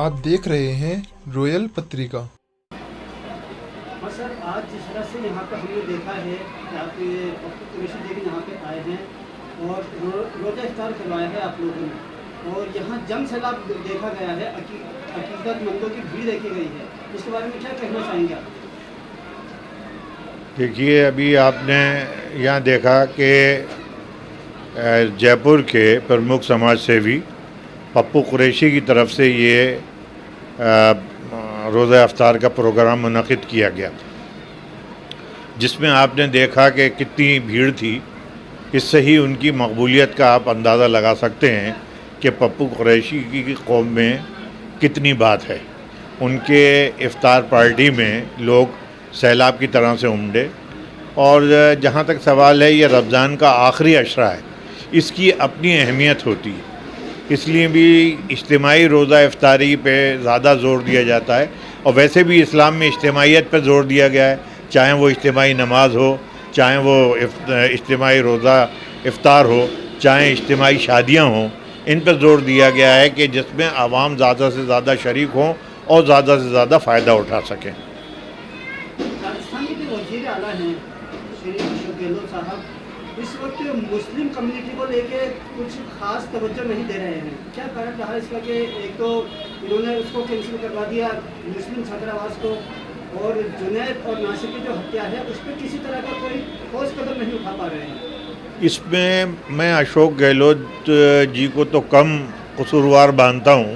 आप देख रहे हैं रॉयल पत्रिका। हाँ सर, आज जिस तरह से यहाँ पे हमने देखा है कि आप कमिश्नर जी यहाँ पे आए हैं और रोजा इफ्तार करवाया है आप लोगों ने, और यहाँ जन सैलाब देखा गया है, अकीदतमंदों की भीड़ देखी गई है, इसके बारे में क्या कहना चाहेंगे आप? देखिए, अभी आपने यहाँ देखा कि जयपुर के प्रमुख समाज सेवी पप्पू कुरैशी की तरफ से ये रोज़ा इफ्तार का प्रोग्राम मुनक़िद किया गया, जिसमें आपने देखा कि कितनी भीड़ थी। इससे ही उनकी मकबूलियत का आप अंदाज़ा लगा सकते हैं कि पप्पू कुरैशी की कौम में कितनी बात है। उनके इफ्तार पार्टी में लोग सैलाब की तरह से उमड़े। और जहाँ तक सवाल है, ये रमज़ान का आखिरी अशरा है, इसकी अपनी अहमियत होती है, इसलिए भी इज्तिमाई रोज़ा इफ्तारी पे ज़्यादा ज़ोर दिया जाता है। और वैसे भी इस्लाम में इज्तिमाइयत पे ज़ोर दिया गया है, चाहे वो इज्तिमाई नमाज हो, चाहे वो इज्तिमाई रोज़ा इफ्तार हो, चाहे इज्तिमाई शादियाँ हों, इन पर ज़ोर दिया गया है कि जिसमें आवाम ज़्यादा से ज़्यादा शरीक हों और ज़्यादा से ज़्यादा फ़ायदा उठा सकें। राजस्थान के वज़ीर आला हैं श्री अशोक गहलोत साहब, इस वक्त मुस्लिम कम्युनिटी को लेके कुछ खास तवज्जो नहीं दे रहे हैं। क्या कारण रहा इसका कि एक तो इन्होंने उसको कैंसिल करवा दिया मुस्लिम छात्रावास को, और जुनैद और नासिर की जो हत्या है उस पर किसी तरह का कोई ठोस कदम नहीं उठा पा रहे हैं। इसमें मैं अशोक गहलोत जी को तो कम कसूरवार मानता हूँ।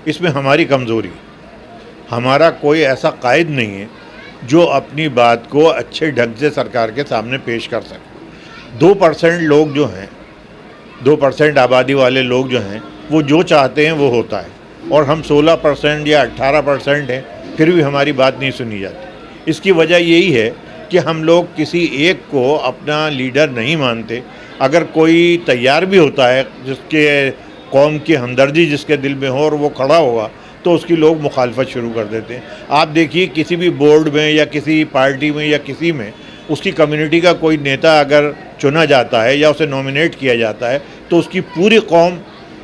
इसमें हमारी कमज़ोरी, हमारा कोई ऐसा कायद नहीं है जो अपनी बात को अच्छे ढंग से सरकार के सामने पेश कर सके। 2% लोग जो हैं, 2% आबादी वाले लोग जो हैं, वो जो चाहते हैं वो होता है, और हम 16% या 18% हैं, फिर भी हमारी बात नहीं सुनी जाती। इसकी वजह यही है कि हम लोग किसी एक को अपना लीडर नहीं मानते। अगर कोई तैयार भी होता है, जिसके कौम की हमदर्दी जिसके दिल में हो और वो खड़ा होगा, तो उसकी लोग मुखालफत शुरू कर देते हैं। आप देखिए, किसी भी बोर्ड में या किसी पार्टी में या किसी में उसकी कम्युनिटी का कोई नेता अगर चुना जाता है या उसे नॉमिनेट किया जाता है, तो उसकी पूरी कौम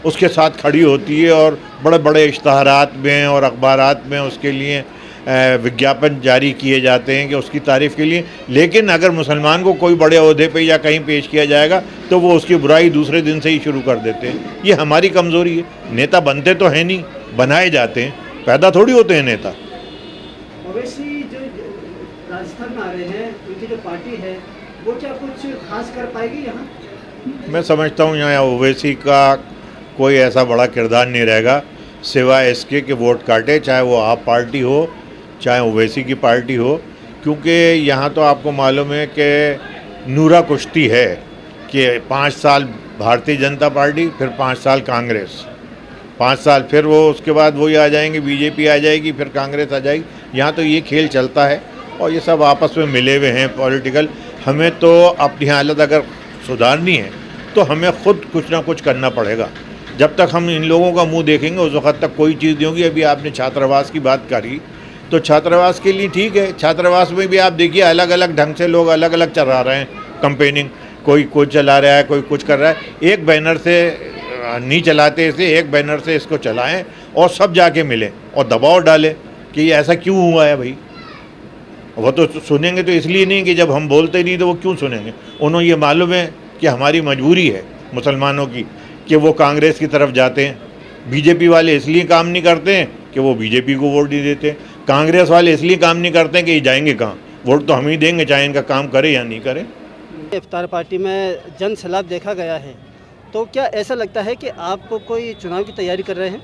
उसके साथ खड़ी होती है और बड़े बड़े इश्तहारात में और अखबारात में उसके लिए विज्ञापन जारी किए जाते हैं कि उसकी तारीफ़ के लिए। लेकिन अगर मुसलमान को कोई बड़े ओहदे पे या कहीं पेश किया जाएगा तो वो उसकी बुराई दूसरे दिन से ही शुरू कर देते हैं। ये हमारी कमज़ोरी है। नेता बनते तो हैं नहीं, बनाए जाते हैं, पैदा थोड़ी होते हैं नेता। ओवैसी जो राजस्थान में आ रहे हैं, उनकी जो पार्टी है वो क्या कुछ खास कर पाएगी यहाँ? मैं समझता हूँ यहाँ ओवैसी का कोई ऐसा बड़ा किरदार नहीं रहेगा, सिवाय इसके कि वोट काटे, चाहे वो आप पार्टी हो चाहे ओवैसी की पार्टी हो। क्योंकि यहाँ तो आपको मालूम है कि नूरा कुश्ती है कि 5 साल भारतीय जनता पार्टी, फिर 5 साल कांग्रेस, 5 साल फिर वो उसके बाद वही आ जाएंगे, बीजेपी आ जाएगी, फिर कांग्रेस आ जाएगी। यहाँ तो ये खेल चलता है और ये सब आपस में मिले हुए हैं पॉलिटिकल। हमें तो अपनी हालत अगर सुधारनी है तो हमें खुद कुछ ना कुछ करना पड़ेगा। जब तक हम इन लोगों का मुंह देखेंगे उस वक्त तक कोई चीज़ नहीं होगी। अभी आपने छात्रावास की बात करी, तो छात्रावास के लिए ठीक है, छात्रावास में भी आप देखिए अलग अलग ढंग से लोग अलग अलग चला रहे हैं कंपेनिंग। कोई कुछ चला रहा है, कोई कुछ कर रहा है। एक बैनर से नहीं चलाते इसे, एक बैनर से इसको चलाएं और सब जाके मिलें और दबाव डालें कि ये ऐसा क्यों हुआ है भाई। वो तो सुनेंगे तो इसलिए नहीं कि जब हम बोलते नहीं तो वो क्यों सुनेंगे। उन्होंने ये मालूम है कि हमारी मजबूरी है मुसलमानों की कि वो कांग्रेस की तरफ जाते हैं। बीजेपी वाले इसलिए काम नहीं करते हैं कि वो बीजेपी को वोट नहीं देते। कांग्रेस वाले इसलिए काम नहीं करते हैं कि ये जाएंगे कहाँ, वोट तो हम ही देंगे, चाहे इनका काम करे या नहीं करे। इफ्तार पार्टी में जन सैलाब देखा गया है, तो क्या ऐसा लगता है कि आप कोई चुनाव की तैयारी कर रहे हैं?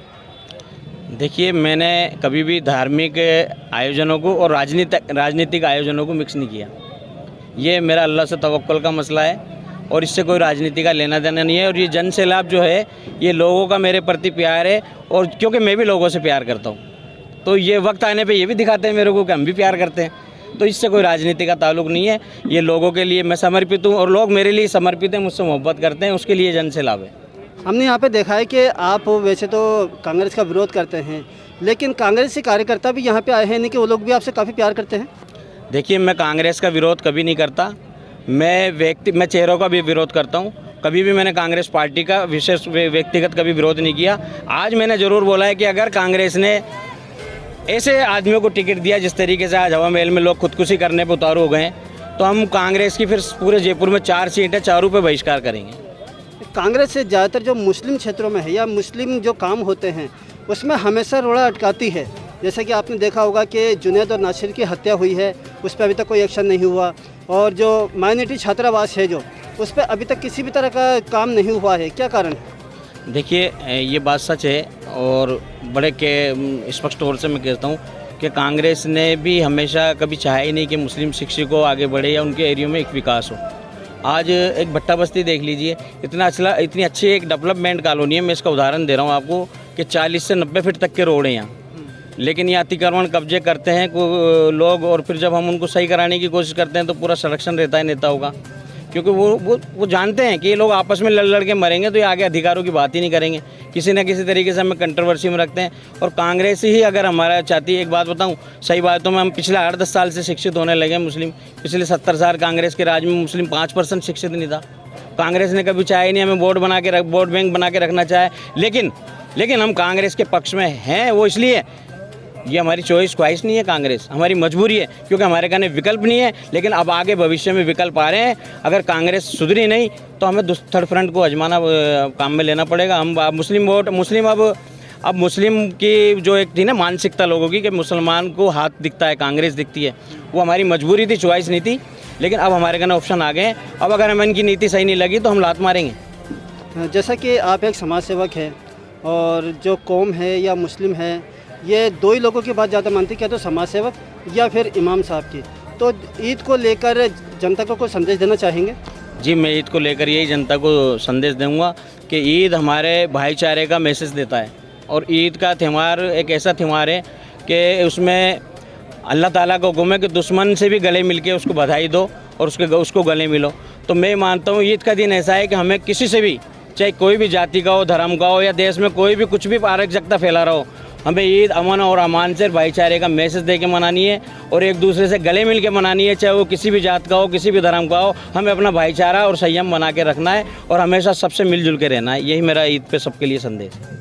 देखिए, मैंने कभी भी धार्मिक आयोजनों को और राजनीतिक आयोजनों को मिक्स नहीं किया। ये मेरा अल्लाह से तवक्कुल का मसला है और इससे कोई राजनीति का लेना देना नहीं है। और ये जन सैलाब जो है, ये लोगों का मेरे प्रति प्यार है, और क्योंकि मैं भी लोगों से प्यार करता हूँ, तो ये वक्त आने पे ये भी दिखाते हैं मेरे को कि हम भी प्यार करते हैं। तो इससे कोई राजनीति का ताल्लुक नहीं है। ये लोगों के लिए मैं समर्पित हूँ और लोग मेरे लिए समर्पित हैं, मुझसे मोहब्बत करते हैं, उसके लिए जन सैलाब है। हमने यहाँ पे देखा है कि आप वैसे तो कांग्रेस का विरोध करते हैं, लेकिन कांग्रेसी कार्यकर्ता भी यहाँ पे आए हैं, नहीं कि वो लोग भी आपसे काफ़ी प्यार करते हैं? देखिए, मैं कांग्रेस का विरोध कभी नहीं करता। मैं चेहरों का भी विरोध करता हूँ। कभी भी मैंने कांग्रेस पार्टी का विशेष व्यक्तिगत कभी विरोध नहीं किया। आज मैंने ज़रूर बोला है कि अगर कांग्रेस ने ऐसे आदमियों को टिकट दिया जिस तरीके से आज हवा महल में लोग खुदकुशी करने पर उतारू हो गए हैं, तो हम कांग्रेस की फिर पूरे जयपुर में 4 सीटें, चारों पे बहिष्कार करेंगे। कांग्रेस से ज़्यादातर जो मुस्लिम क्षेत्रों में है या मुस्लिम जो काम होते हैं उसमें हमेशा रोड़ा अटकाती है। जैसे कि आपने देखा होगा कि जुनैद और नासिर की हत्या हुई है, उस पर अभी तक कोई एक्शन नहीं हुआ, और जो माइनॉरिटी छात्रावास है जो उस पर अभी तक किसी भी तरह का काम नहीं हुआ है। क्या कारण है? देखिए, ये बात सच है और बड़े के स्पष्ट तौर से मैं कहता हूँ कि कांग्रेस ने भी हमेशा कभी चाहा ही नहीं कि मुस्लिम शिक्षकों आगे बढ़े या उनके एरिया में एक विकास हो। आज एक भट्टा बस्ती देख लीजिए, इतनी अच्छी एक डेवलपमेंट कॉलोनी है। मैं इसका उदाहरण दे रहा हूँ आपको कि 40 से 90 फीट तक के रोड हैं यहाँ, लेकिन ये अतिक्रमण कब्जे करते हैं लोग, और फिर जब हम उनको सही कराने की कोशिश करते हैं तो पूरा संरक्षण रहता है नेताओं का, क्योंकि वो जानते हैं कि ये लोग आपस में लड़ के मरेंगे तो ये आगे अधिकारों की बात ही नहीं करेंगे। किसी न किसी तरीके से हमें कंट्रोवर्सी में रखते हैं। और कांग्रेस ही अगर हमारा चाहती है, एक बात बताऊं, सही बातों में हम पिछले 8-10 साल से शिक्षित होने लगे मुस्लिम। पिछले 70 साल कांग्रेस के राज में मुस्लिम 5% शिक्षित नहीं था। कांग्रेस ने कभी चाहे नहीं हमें वोट बैंक बना के रखना चाहे, लेकिन हम कांग्रेस के पक्ष में हैं। वो इसलिए, ये हमारी ख्वाहिश नहीं है, कांग्रेस हमारी मजबूरी है, क्योंकि हमारे कहने विकल्प नहीं है। लेकिन अब आगे भविष्य में विकल्प आ रहे हैं। अगर कांग्रेस सुधरी नहीं तो हमें थर्ड फ्रंट को आजमाना काम में लेना पड़ेगा। हम अब मुस्लिम की जो एक थी ना मानसिकता लोगों की कि मुसलमान को हाथ दिखता है, कांग्रेस दिखती है, वो हमारी मजबूरी थी, च्वाइस नहीं थी। लेकिन अब हमारे कहने ऑप्शन आ गए हैं। अब अगर हमें इनकी नीति सही नहीं लगी तो हम लात मारेंगे। जैसा कि आप एक समाज सेवक हैं और जो कौम है या मुस्लिम है, ये 2 ही लोगों की बात ज़्यादा मानती है, क्या तो समाज सेवक या फिर इमाम साहब की। तो ईद को लेकर जनता को कोई संदेश देना चाहेंगे? जी, मैं ईद को लेकर यही जनता को संदेश दूंगा कि ईद हमारे भाईचारे का मैसेज देता है। और ईद का त्यौहार एक ऐसा त्यौहार है कि उसमें अल्लाह ताला को हुक्म है कि दुश्मन से भी गले मिल के उसको बधाई दो और उसको गले मिलो। तो मैं मानता हूँ ईद का दिन ऐसा है कि हमें किसी से भी, चाहे कोई भी जाति का हो, धर्म का हो, या देश में कोई भी कुछ भी अराजकता फैला रहा हो, हमें ईद अमन और अमान से भाईचारे का मैसेज दे के मनानी है और एक दूसरे से गले मिल के मनानी है। चाहे वो किसी भी जात का हो, किसी भी धर्म का हो, हमें अपना भाईचारा और संयम बना के रखना है और हमेशा सबसे मिलजुल के रहना है। यही मेरा ईद पे सबके लिए संदेश है।